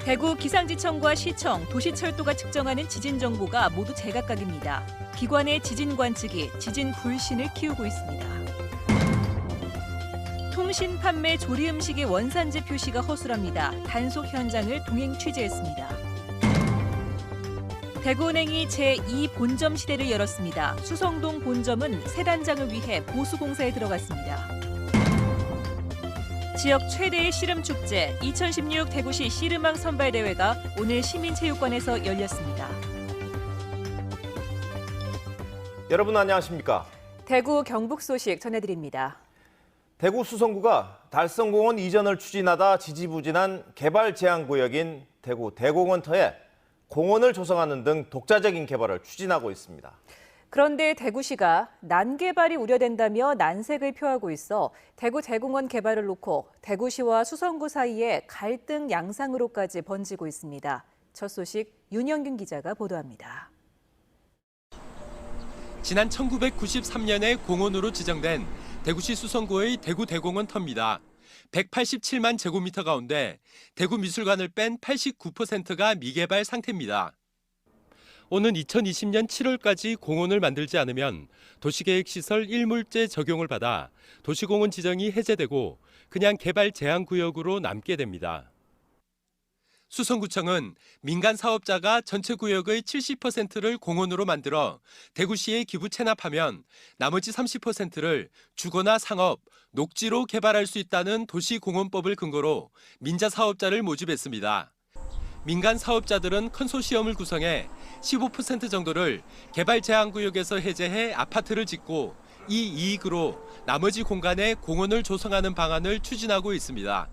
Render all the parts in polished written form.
대구 기상지청과 시청, 도시철도가 측정하는 지진 정보가 모두 제각각입니다. 기관의 지진 관측이 지진 불신을 키우고 있습니다. 통신 판매 조리 음식의 원산지 표시가 허술합니다. 단속 현장을 동행 취재했습니다. 대구은행이 제2 본점 시대를 열었습니다. 수성동 본점은 새 단장을 위해 보수공사에 들어갔습니다. 지역 최대의 씨름축제 2016 대구시 씨름왕 선발대회가 오늘 시민체육관에서 열렸습니다. 여러분 안녕하십니까? 대구 경북 소식 전해드립니다. 대구 수성구가 달성공원 이전을 추진하다 지지부진한 개발 제한구역인 대구 대공원터에 공원을 조성하는 등 독자적인 개발을 추진하고 있습니다. 그런데 대구시가 난개발이 우려된다며 난색을 표하고 있어 대구 대공원 개발을 놓고 대구시와 수성구 사이에 갈등 양상으로까지 번지고 있습니다. 첫 소식 윤영균 기자가 보도합니다. 지난 1993년에 공원으로 지정된 대구시 수성구의 대구 대공원터입니다. 187만 제곱미터 가운데 대구 미술관을 뺀 89%가 미개발 상태입니다. 오는 2020년 7월까지 공원을 만들지 않으면 도시계획시설 1물제 적용을 받아 도시공원 지정이 해제되고 그냥 개발 제한구역으로 남게 됩니다. 수성구청은 민간 사업자가 전체 구역의 70%를 공원으로 만들어 대구시에 기부 체납하면 나머지 30%를 주거나 상업, 녹지로 개발할 수 있다는 도시공원법을 근거로 민자 사업자를 모집했습니다. 민간 사업자들은 컨소시엄을 구성해 15% 정도를 개발 제한구역에서 해제해 아파트를 짓고 이 이익으로 나머지 공간에 공원을 조성하는 방안을 추진하고 있습니다.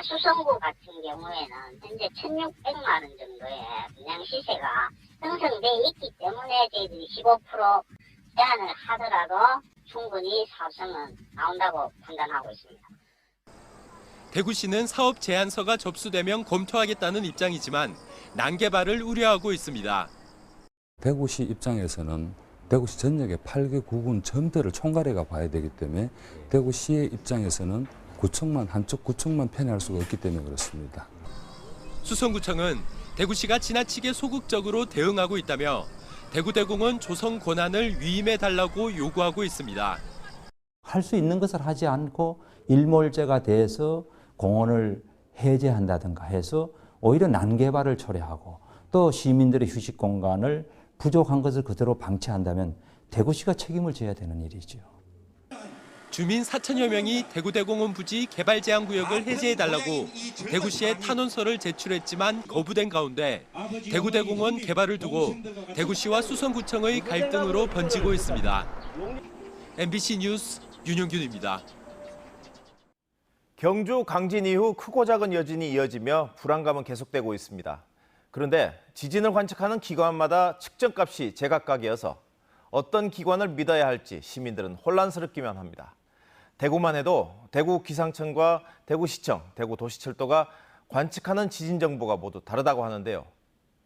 수성구 같은 경우에는 현재 1,600만 원 정도의 분양 시세가 형성돼 있기 때문에 저희들이 15% 제한을 하더라도 충분히 사업성은 나온다고 판단하고 있습니다. 대구시는 사업 제안서가 접수되면 검토하겠다는 입장이지만 난개발을 우려하고 있습니다. 대구시 입장에서는 대구시 전역의 8개 구군 전체를 총괄해가 봐야 되기 때문에 대구시의 입장에서는 한쪽 구청만 편애할 수가 없기 때문에 그렇습니다. 수성구청은 대구시가 지나치게 소극적으로 대응하고 있다며 대구대공원 조성 권한을 위임해달라고 요구하고 있습니다. 할 수 있는 것을 하지 않고 일몰제가 돼서 공원을 해제한다든가 해서 오히려 난개발을 초래하고 또 시민들의 휴식 공간을 부족한 것을 그대로 방치한다면 대구시가 책임을 져야 되는 일이죠. 주민 4천여 명이 대구대공원 부지 개발 제한 구역을 해제해달라고 대구시에 탄원서를 제출했지만 거부된 가운데 대구대공원 개발을 두고 대구시와 수성구청의 갈등으로 번지고 있습니다. MBC 뉴스 윤영균입니다. 경주 강진 이후 크고 작은 여진이 이어지며 불안감은 계속되고 있습니다. 그런데 지진을 관측하는 기관마다 측정값이 제각각이어서 어떤 기관을 믿어야 할지 시민들은 혼란스럽기만 합니다. 대구만 해도 대구 기상청과 대구시청, 대구도시철도가 관측하는 지진 정보가 모두 다르다고 하는데요.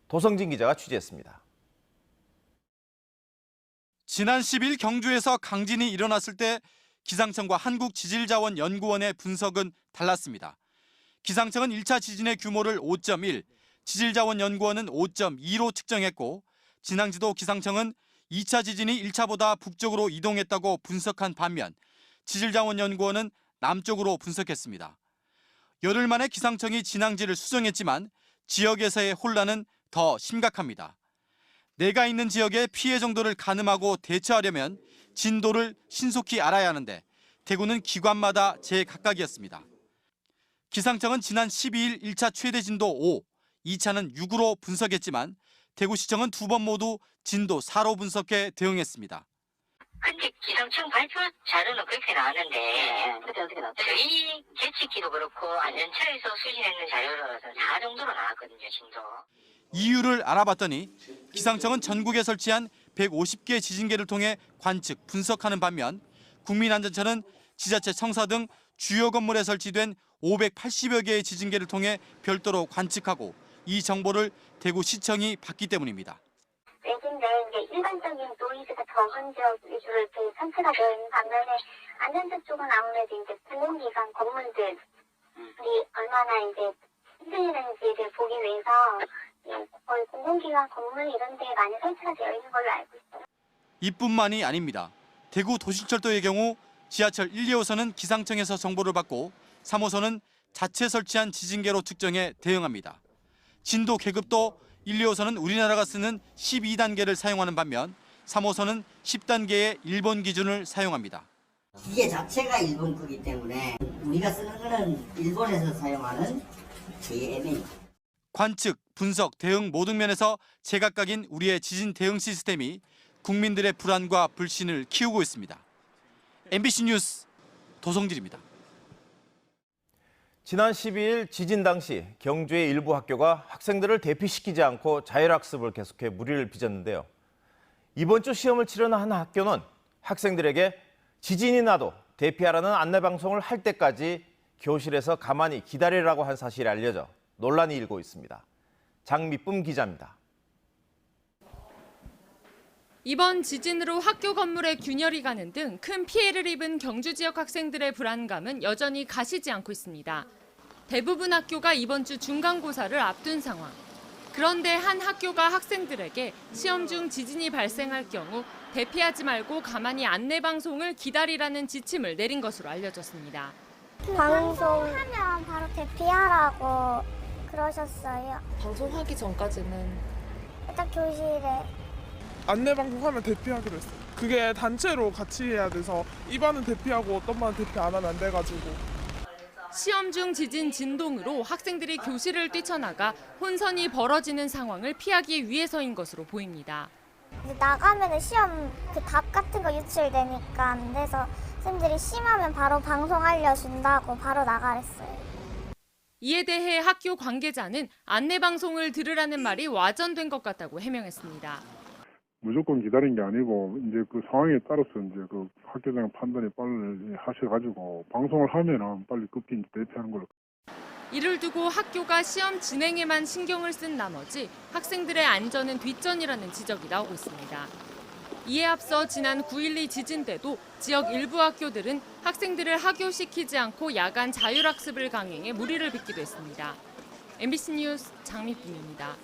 도성진 기자가 취재했습니다. 지난 10일 경주에서 강진이 일어났을 때 기상청과 한국지질자원연구원의 분석은 달랐습니다. 기상청은 1차 지진의 규모를 5.1, 지질자원연구원은 5.2로 측정했고 진앙지도 기상청은 2차 지진이 1차보다 북쪽으로 이동했다고 분석한 반면 지질자원연구원은 남쪽으로 분석했습니다. 열흘 만에 기상청이 진앙지를 수정했지만 지역에서의 혼란은 더 심각합니다. 내가 있는 지역의 피해 정도를 가늠하고 대처하려면 진도를 신속히 알아야 하는데 대구는 기관마다 제각각이었습니다. 기상청은 지난 12일 1차 최대 진도 5, 2차는 6으로 분석했지만 대구시청은 두 번 모두 진도 4로 분석해 대응했습니다. 근데 기상청 발표 자료는 그렇게 나왔는데 어떻게 나왔죠? 저희 계측기도 그렇고 안전처에서 수신했는 자료로는 4 정도로 나왔거든요, 진도. 이유를 알아봤더니 기상청은 전국에 설치한 150개 지진계를 통해 관측, 분석하는 반면 국민안전처는 지자체 청사 등 주요 건물에 설치된 580여 개의 지진계를 통해 별도로 관측하고 이 정보를 대구시청이 받기 때문입니다. 외진데 일반적인 노이즈가 더 혼적 위주로 이렇게 선체가 되어 있는 반면에 안전처 쪽은 아무래도 이제 공공기관 건물들이 얼마나 이제 흔들리는 일을 보기 위해서 거의 공공기관 건물 이런 데 많이 설치가 되어 있는 걸로 알고 있어요. 이뿐만이 아닙니다. 대구 도시철도의 경우 지하철 1, 2호선은 기상청에서 정보를 받고 3호선은 자체 설치한 지진계로 측정해 대응합니다. 진도 계급도 1, 2호선은 우리나라가 쓰는 12단계를 사용하는 반면 3호선은 10단계의 일본 기준을 사용합니다. 기계 자체가 일본 거기 때문에 우리가 쓰는 거는 일본에서 사용하는 JMA. 관측, 분석, 대응 모든 면에서 제각각인 우리의 지진 대응 시스템이 국민들의 불안과 불신을 키우고 있습니다. MBC 뉴스 도성질입니다. 지난 12일 지진 당시 경주의 일부 학교가 학생들을 대피시키지 않고 자율학습을 계속해 무리를 빚었는데요. 이번 주 시험을 치르는 한 학교는 학생들에게 지진이 나도 대피하라는 안내방송을 할 때까지 교실에서 가만히 기다리라고 한 사실이 알려져 논란이 일고 있습니다. 장미쁨 기자입니다. 이번 지진으로 학교 건물에 균열이 가는 등 큰 피해를 입은 경주 지역 학생들의 불안감은 여전히 가시지 않고 있습니다. 대부분 학교가 이번 주 중간고사를 앞둔 상황. 그런데 한 학교가 학생들에게 시험 중 지진이 발생할 경우 대피하지 말고 가만히 안내방송을 기다리라는 지침을 내린 것으로 알려졌습니다. 방송하면 바로 대피하라고 그러셨어요. 방송하기 전까지는 일단 교실에. 안내방송하면 대피하기로 했어요. 그게 단체로 같이 해야 돼서 이 반은 대피하고 어떤 반은 대피 안 하면 안 돼가지고. 시험 중 지진 진동으로 학생들이 교실을 뛰쳐나가 혼선이 벌어지는 상황을 피하기 위해서인 것으로 보입니다. 이제 나가면 시험 그 답 같은 거 유출되니까 안 돼서 선생님들이 심하면 바로 방송 알려준다고 바로 나가랬어요. 이에 대해 학교 관계자는 안내방송을 들으라는 말이 와전된 것 같다고 해명했습니다. 무조건 기다린 게 아니고 이제 그 상황에 따라서 이제 그 학교장 판단이 빨리 하셔가지고 방송을 하면은 빨리 급히 대피하는 걸로. 이를 두고 학교가 시험 진행에만 신경을 쓴 나머지 학생들의 안전은 뒷전이라는 지적이 나오고 있습니다. 이에 앞서 지난 9.12 지진 때도 지역 일부 학교들은 학생들을 하교시키지 않고 야간 자율학습을 강행해 무리를 빚기도 했습니다. MBC 뉴스 장미쁨입니다.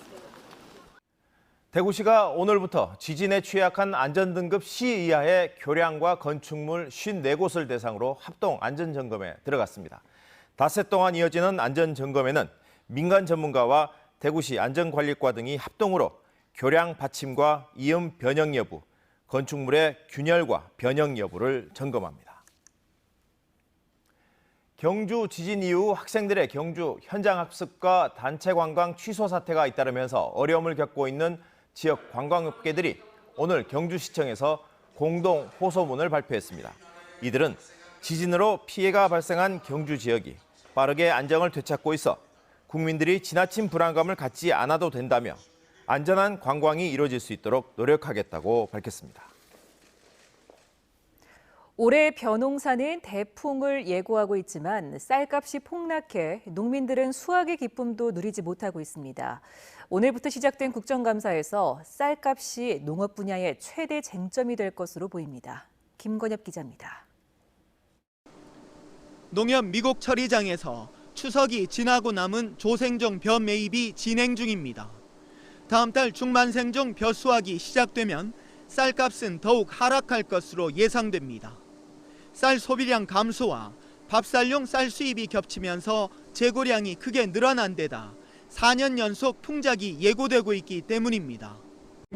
대구시가 오늘부터 지진에 취약한 안전등급 C 이하의 교량과 건축물 54곳을 대상으로 합동 안전점검에 들어갔습니다. 닷새 동안 이어지는 안전점검에는 민간 전문가와 대구시 안전관리과 등이 합동으로 교량 받침과 이음 변형 여부, 건축물의 균열과 변형 여부를 점검합니다. 경주 지진 이후 학생들의 경주 현장 학습과 단체 관광 취소 사태가 잇따르면서 어려움을 겪고 있는 지역 관광업계들이 오늘 경주시청에서 공동 호소문을 발표했습니다. 이들은 지진으로 피해가 발생한 경주 지역이 빠르게 안정을 되찾고 있어 국민들이 지나친 불안감을 갖지 않아도 된다며 안전한 관광이 이루어질 수 있도록 노력하겠다고 밝혔습니다. 올해 벼농사는 대풍을 예고하고 있지만 쌀값이 폭락해 농민들은 수확의 기쁨도 누리지 못하고 있습니다. 오늘부터 시작된 국정감사에서 쌀값이 농업 분야의 최대 쟁점이 될 것으로 보입니다. 김건엽 기자입니다. 농협 미국 처리장에서 추석이 지나고 남은 조생종 벼 매입이 진행 중입니다. 다음 달 중반생종 벼 수확이 시작되면 쌀값은 더욱 하락할 것으로 예상됩니다. 쌀 소비량 감소와 밥쌀용 쌀 수입이 겹치면서 재고량이 크게 늘어난 데다 4년 연속 풍작이 예고되고 있기 때문입니다.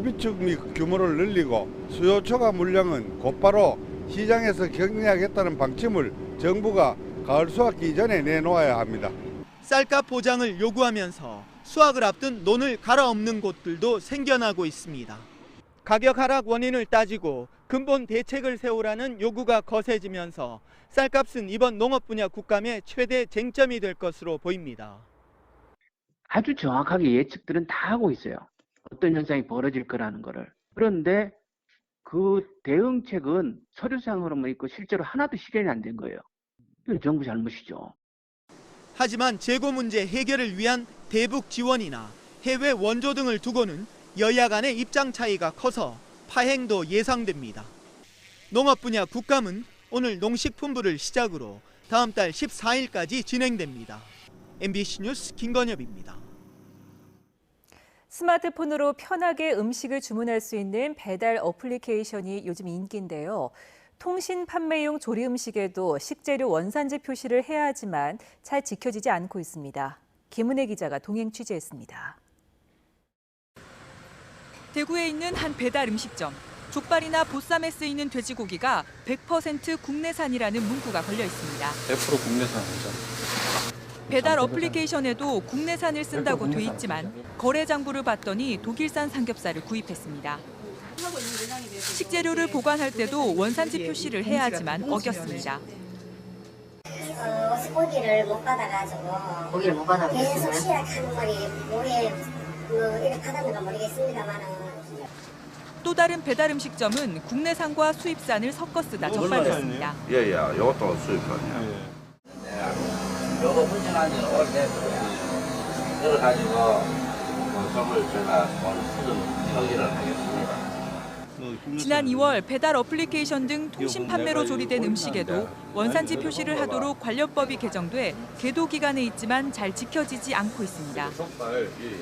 비축 규모를 늘리고 수요 초과 물량은 곧바로 시장에서 경리하겠다는 방침을 정부가 가을 수확기 이전에 내놓아야 합니다. 쌀값 보장을 요구하면서 수확을 앞둔 논을 갈아엎는 곳들도 생겨나고 있습니다. 가격 하락 원인을 따지고 근본 대책을 세우라는 요구가 거세지면서 쌀값은 이번 농업 분야 국감의 최대 쟁점이 될 것으로 보입니다. 아주 정확하게 예측들은 다 하고 있어요. 어떤 현상이 벌어질 거라는 거를. 그런데 그 대응책은 서류상으로만 있고 실제로 하나도 실현이 안 된 거예요. 이건 정부 잘못이죠. 하지만 재고 문제 해결을 위한 대북 지원이나 해외 원조 등을 두고는 여야 간의 입장 차이가 커서 파행도 예상됩니다. 농업 분야 국감은 오늘 농식품부를 시작으로 다음 달 14일까지 진행됩니다. MBC 뉴스 김건엽입니다. 스마트폰으로 편하게 음식을 주문할 수 있는 배달 어플리케이션이 요즘 인기인데요. 통신 판매용 조리 음식에도 식재료 원산지 표시를 해야 하지만 잘 지켜지지 않고 있습니다. 김은혜 기자가 동행 취재했습니다. 대구에 있는 한 배달 음식점. 족발이나 보쌈에 쓰이는 돼지고기가 100% 국내산이라는 문구가 걸려 있습니다. 100% 국내산이죠. 배달 어플리케이션에도 국내산을 쓴다고 돼 있지만 거래 장부를 봤더니 독일산 삼겹살을 구입했습니다. 식재료를 보관할 때도 원산지 표시를 해야 하지만 어겼습니다. 고기를 못 받아가지고 고기를 못 받아가지고 계속 시약하는 말이 뭐에 이렇게 받았는가 모르겠습니다만은. 또 다른 배달 음식점은 국내산과 수입산을 섞어 쓰다 적발됐습니다. 예예, 이것도 수입산이야. 요거 훈련한 지 오래됐어요. 그걸 가지고 건성을 제가 처리를 하겠습니다. 지난 2월 배달 어플리케이션 등 통신 판매로 조리된 음식에도 원산지 표시를 하도록 관련법이 개정돼 계도 기간에 있지만 잘 지켜지지 않고 있습니다.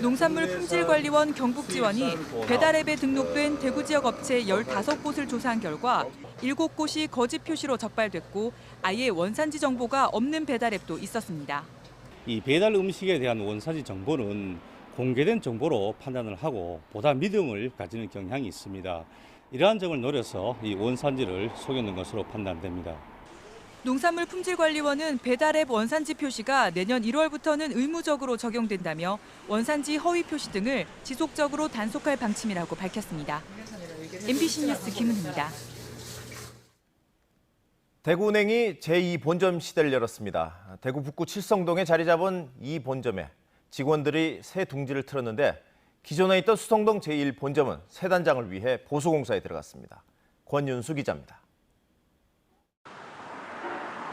농산물 품질관리원 경북지원이 배달앱에 등록된 대구 지역 업체 15곳을 조사한 결과 7곳이 거짓 표시로 적발됐고 아예 원산지 정보가 없는 배달앱도 있었습니다. 이 배달 음식에 대한 원산지 정보는 공개된 정보로 판단을 하고 보다 믿음을 가지는 경향이 있습니다. 이러한 점을 노려서 이 원산지를 속여놓은 것으로 판단됩니다. 농산물 품질관리원은 배달앱 원산지 표시가 내년 1월부터는 의무적으로 적용된다며 원산지 허위 표시 등을 지속적으로 단속할 방침이라고 밝혔습니다. MBC 뉴스 김은희입니다. 대구은행이 제2본점 시대를 열었습니다. 대구 북구 칠성동에 자리 잡은 이 본점에 직원들이 새 둥지를 틀었는데 기존에 있던 수성동 제1본점은 새 단장을 위해 보수공사에 들어갔습니다. 권윤수 기자입니다.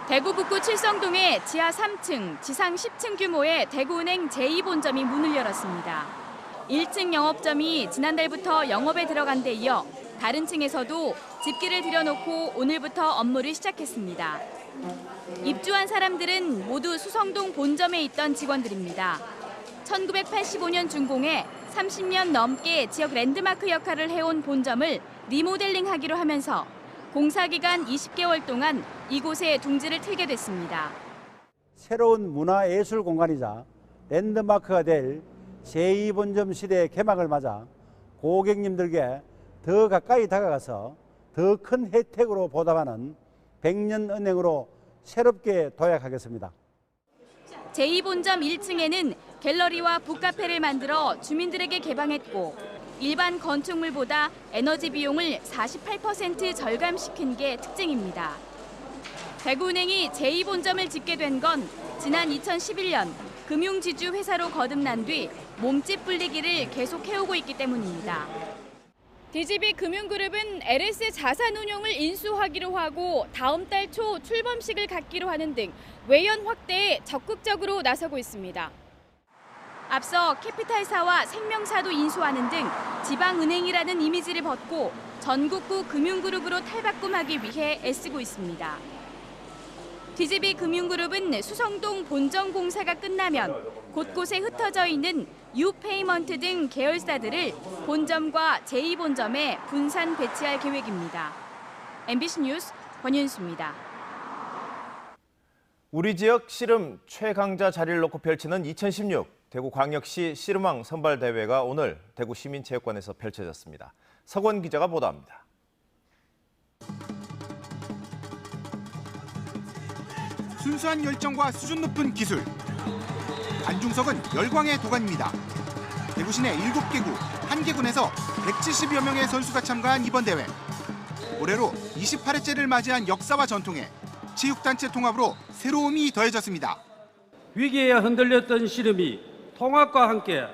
대구 북구 칠성동의 지하 3층, 지상 10층 규모의 대구은행 제2본점이 문을 열었습니다. 1층 영업점이 지난달부터 영업에 들어간 데 이어 다른 층에서도 집기를 들여놓고 오늘부터 업무를 시작했습니다. 입주한 사람들은 모두 수성동 본점에 있던 직원들입니다. 1985년 준공해 30년 넘게 지역 랜드마크 역할을 해온 본점을 리모델링하기로 하면서 공사 기간 20개월 동안 이곳에 둥지를 틀게 됐습니다. 새로운 문화예술 공간이자 랜드마크가 될 제2본점 시대의 개막을 맞아 고객님들께 더 가까이 다가가서 더 큰 혜택으로 보답하는 백년은행으로 새롭게 도약하겠습니다. 제2본점 1층에는 갤러리와 북카페를 만들어 주민들에게 개방했고 일반 건축물보다 에너지 비용을 48% 절감시킨 게 특징입니다. 대구은행이 제2본점을 짓게 된 건 지난 2011년 금융지주 회사로 거듭난 뒤 몸집 불리기를 계속 해오고 있기 때문입니다. DGB 금융그룹은 LS 자산운용을 인수하기로 하고 다음 달 초 출범식을 갖기로 하는 등 외연 확대에 적극적으로 나서고 있습니다. 앞서 캐피탈사와 생명사도 인수하는 등 지방은행이라는 이미지를 벗고 전국구 금융그룹으로 탈바꿈하기 위해 애쓰고 있습니다. DGB 금융그룹은 수성동 본점 공사가 끝나면 곳곳에 흩어져 있는 유페이먼트 등 계열사들을 본점과 제2본점에 분산 배치할 계획입니다. MBC 뉴스 권윤수입니다. 우리 지역 씨름 최강자 자리를 놓고 펼치는 2016 대구광역시 씨름왕 선발대회가 오늘 대구 시민체육관에서 펼쳐졌습니다. 석원 기자가 보도합니다. 순수한 열정과 수준 높은 기술. 안중석은 열광의 도가니입니다. 대구 시내 7개구, 1개군에서 170여 명의 선수가 참가한 이번 대회. 올해로 28회째를 맞이한 역사와 전통에 체육단체 통합으로 새로움이 더해졌습니다. 위기에 흔들렸던 씨름이 통합과 함께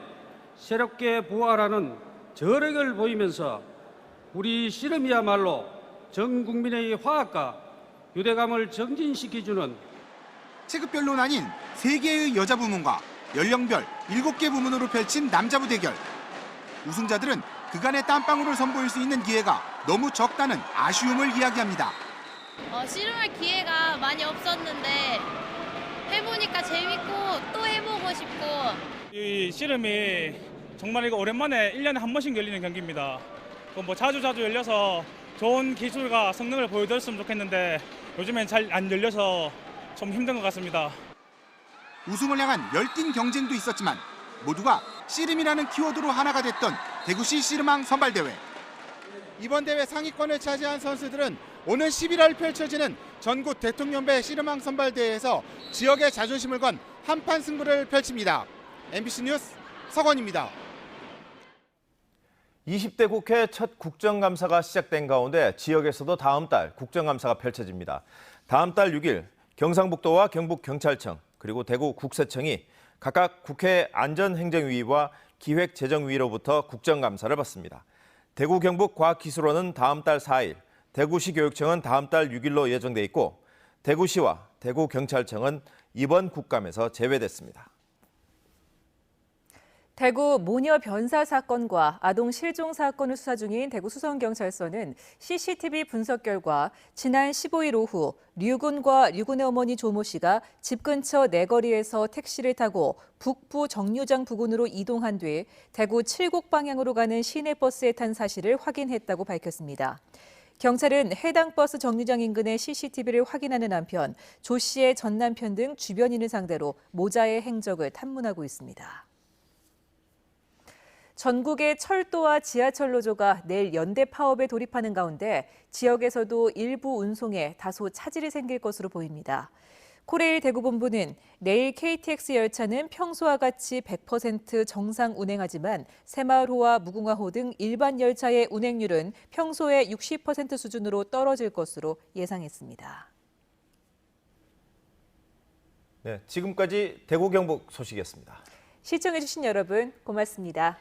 새롭게 부활하는 저력을 보이면서 우리 씨름이야말로 전 국민의 화합과 유대감을 정진시켜주는 체급별로 나뉜 3개의 여자 부문과 연령별 7개 부문으로 펼친 남자부 대결. 우승자들은 그간의 땀방울을 선보일 수 있는 기회가 너무 적다는 아쉬움을 이야기합니다. 씨름할 기회가 많이 없었는데 해보니까 재밌고 또 해보고 싶고. 이 씨름이 정말 이거 오랜만에 1년에 한 번씩 열리는 경기입니다. 뭐 자주 열려서 좋은 기술과 성능을 보여드렸으면 좋겠는데 요즘엔 잘 안 열려서 좀 힘든 것 같습니다. 우승을 향한 열띤 경쟁도 있었지만 모두가 씨름이라는 키워드로 하나가 됐던 대구시 씨름왕 선발대회. 이번 대회 상위권을 차지한 선수들은 오는 11월 펼쳐지는 전국 대통령배 씨름왕 선발대회에서 지역의 자존심을 건 한판 승부를 펼칩니다. MBC 뉴스 서건입니다. 20대 국회 첫 국정감사가 시작된 가운데 지역에서도 다음 달 국정감사가 펼쳐집니다. 다음 달 6일 경상북도와 경북경찰청 그리고 대구국세청이 각각 국회 안전행정위와 기획재정위로부터 국정감사를 받습니다. 대구 경북과학기술원은 다음 달 4일, 대구시 교육청은 다음 달 6일로 예정돼 있고 대구시와 대구경찰청은 이번 국감에서 제외됐습니다. 대구 모녀 변사 사건과 아동 실종 사건을 수사 중인 대구수성경찰서는 CCTV 분석 결과 지난 15일 오후 류군과 류군의 어머니 조모 씨가 집 근처 내거리에서 택시를 타고 북부 정류장 부근으로 이동한 뒤 대구 칠곡 방향으로 가는 시내버스에 탄 사실을 확인했다고 밝혔습니다. 경찰은 해당 버스 정류장 인근의 CCTV를 확인하는 한편 조 씨의 전 남편 등 주변인을 상대로 모자의 행적을 탐문하고 있습니다. 전국의 철도와 지하철 노조가 내일 연대 파업에 돌입하는 가운데 지역에서도 일부 운송에 다소 차질이 생길 것으로 보입니다. 코레일 대구본부는 내일 KTX 열차는 평소와 같이 100% 정상 운행하지만 새마을호와 무궁화호 등 일반 열차의 운행률은 평소의 60% 수준으로 떨어질 것으로 예상했습니다. 네, 지금까지 대구 경북 소식이었습니다. 시청해주신 여러분 고맙습니다.